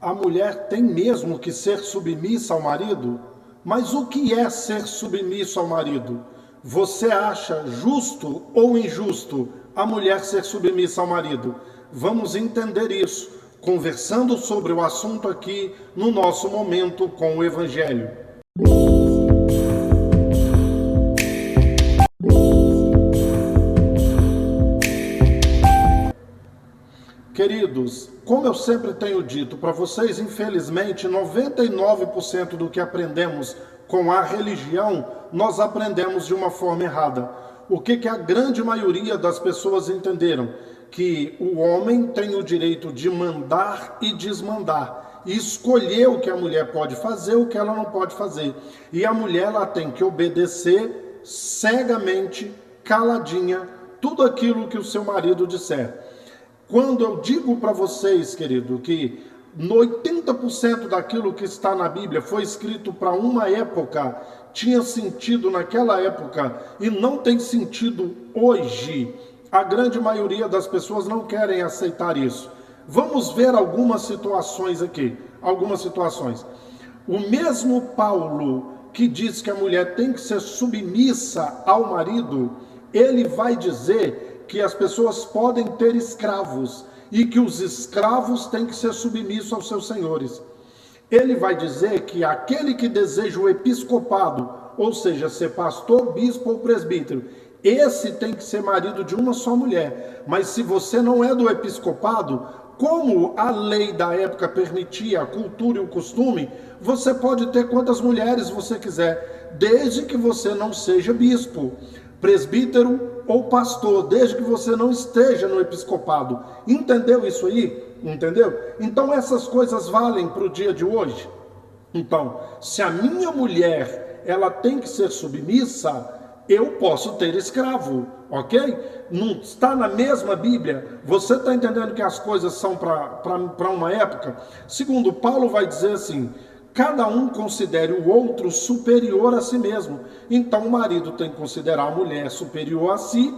A mulher tem mesmo que ser submissa ao marido? Mas o que é ser submisso ao marido? Você acha justo ou injusto a mulher ser submissa ao marido? Vamos entender isso, conversando sobre o assunto aqui no nosso momento com o Evangelho. Queridos, como eu sempre tenho dito para vocês, infelizmente 99% do que aprendemos com a religião, nós aprendemos de uma forma errada. O que a grande maioria das pessoas entenderam? Que o homem tem o direito de mandar e desmandar, e escolher o que a mulher pode fazer, o que ela não pode fazer. E a mulher ela tem que obedecer cegamente, caladinha, tudo aquilo que o seu marido disser. Quando eu digo para vocês, querido, que 80% daquilo que está na Bíblia foi escrito para uma época, tinha sentido naquela época e não tem sentido hoje, a grande maioria das pessoas não querem aceitar isso. Vamos ver algumas situações aqui, algumas situações. O mesmo Paulo que diz que a mulher tem que ser submissa ao marido, ele vai dizer que as pessoas podem ter escravos e que os escravos têm que ser submissos aos seus senhores. Ele vai dizer que aquele que deseja o episcopado, ou seja, ser pastor, bispo ou presbítero, esse tem que ser marido de uma só mulher. Mas se você não é do episcopado, como a lei da época permitia, a cultura e o costume, você pode ter quantas mulheres você quiser, desde que você não seja bispo, presbítero ou pastor, desde que você não esteja no episcopado. Entendeu isso aí? Entendeu? Então essas coisas valem para o dia de hoje. Então, se a minha mulher, ela tem que ser submissa, eu posso ter escravo, ok? Não está na mesma Bíblia? Você está entendendo que as coisas são para uma época? Segundo, Paulo vai dizer assim: cada um considere o outro superior a si mesmo. Então o marido tem que considerar a mulher superior a si,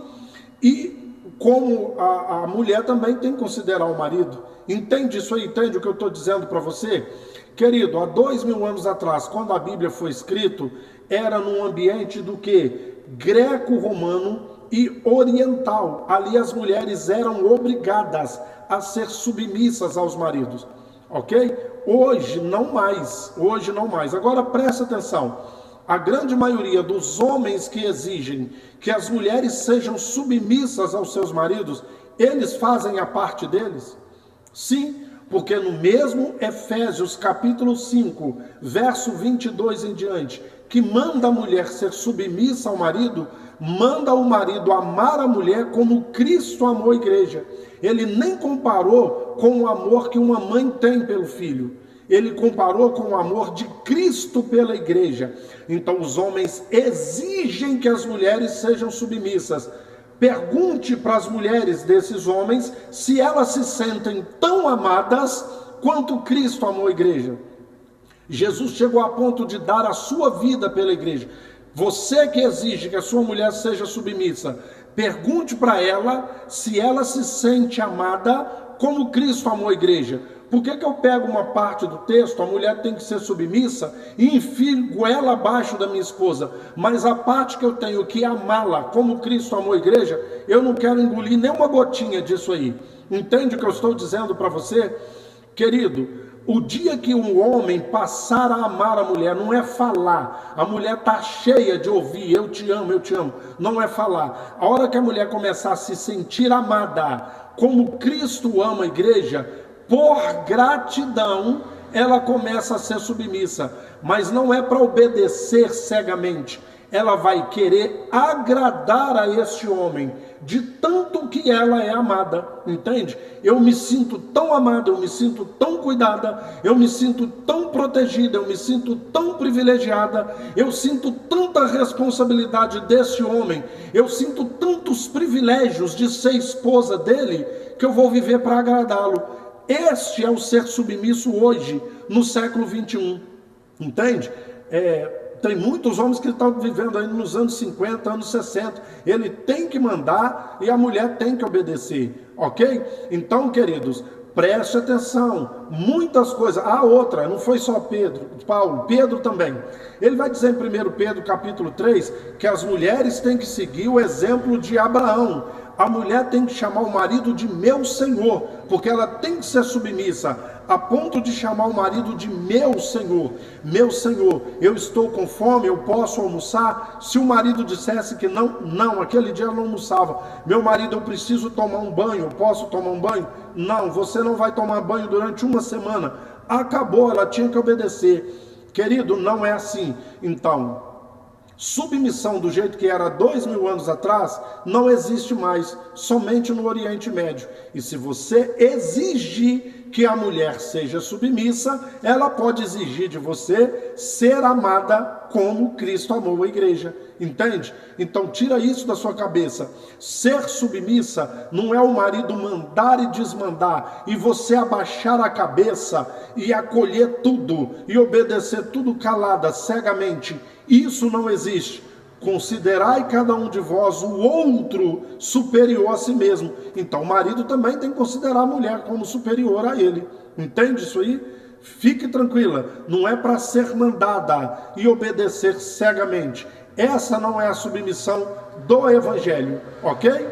e como a mulher também tem que considerar o marido. Entende isso aí? Entende o que eu estou dizendo para você? Querido, há 2000 anos atrás, quando a Bíblia foi escrita, era num ambiente do que? Greco-romano e oriental. Ali as mulheres eram obrigadas a ser submissas aos maridos. Ok? Hoje não mais, hoje não mais. Agora presta atenção, a grande maioria dos homens que exigem que as mulheres sejam submissas aos seus maridos, eles fazem a parte deles? Sim, porque no mesmo Efésios capítulo 5, verso 22 em diante, que manda a mulher ser submissa ao marido, manda o marido amar a mulher como Cristo amou a igreja. Ele nem comparou com o amor que uma mãe tem pelo filho. Ele comparou com o amor de Cristo pela igreja. Então os homens exigem que as mulheres sejam submissas. Pergunte para as mulheres desses homens se elas se sentem tão amadas quanto Cristo amou a igreja. Jesus chegou a ponto de dar a sua vida pela igreja. Você que exige que a sua mulher seja submissa, pergunte para ela se ela se sente amada como Cristo amou a igreja. Por que eu pego uma parte do texto, a mulher tem que ser submissa, e enfio goela abaixo da minha esposa, mas a parte que eu tenho que amá-la como Cristo amou a igreja, eu não quero engolir nem uma gotinha disso aí. Entende o que eu estou dizendo para você? Querido, o dia que um homem passar a amar a mulher, não é falar, a mulher está cheia de ouvir, eu te amo, não é falar. A hora que a mulher começar a se sentir amada, como Cristo ama a igreja, por gratidão, ela começa a ser submissa, mas não é para obedecer cegamente. Ela vai querer agradar a este homem, de tanto que ela é amada, entende? Eu me sinto tão amada, eu me sinto tão cuidada, eu me sinto tão protegida, eu me sinto tão privilegiada, eu sinto tanta responsabilidade desse homem, eu sinto tantos privilégios de ser esposa dele, que eu vou viver para agradá-lo. Este é o ser submisso hoje, no século 21, entende? Tem muitos homens que estão vivendo ainda nos anos 50, anos 60, ele tem que mandar e a mulher tem que obedecer, ok? Então, queridos, Preste atenção, muitas coisas. A outra, não foi só Paulo, Pedro também. Ele vai dizer em 1 Pedro capítulo 3 que as mulheres têm que seguir o exemplo de Abraão. A mulher tem que chamar o marido de meu senhor, porque ela tem que ser submissa, a ponto de chamar o marido de meu senhor. Meu senhor, eu estou com fome, eu posso almoçar? Se o marido dissesse que não, aquele dia eu não almoçava. Meu marido, eu preciso tomar um banho, eu posso tomar um banho? Não, você não vai tomar banho durante uma semana. Acabou, ela tinha que obedecer. Querido, não é assim. Então, submissão do jeito que era 2000 anos atrás não existe mais, somente no Oriente Médio. E se você exigir que a mulher seja submissa, ela pode exigir de você ser amada como Cristo amou a igreja. Entende? Então tira isso da sua cabeça. Ser submissa não é o marido mandar e desmandar e você abaixar a cabeça e acolher tudo e obedecer tudo calada, cegamente. Isso não existe. Considerai cada um de vós o outro superior a si mesmo. Então o marido também tem que considerar a mulher como superior a ele. Entende isso aí? Fique tranquila, não é para ser mandada e obedecer cegamente. Essa não é a submissão do Evangelho, ok?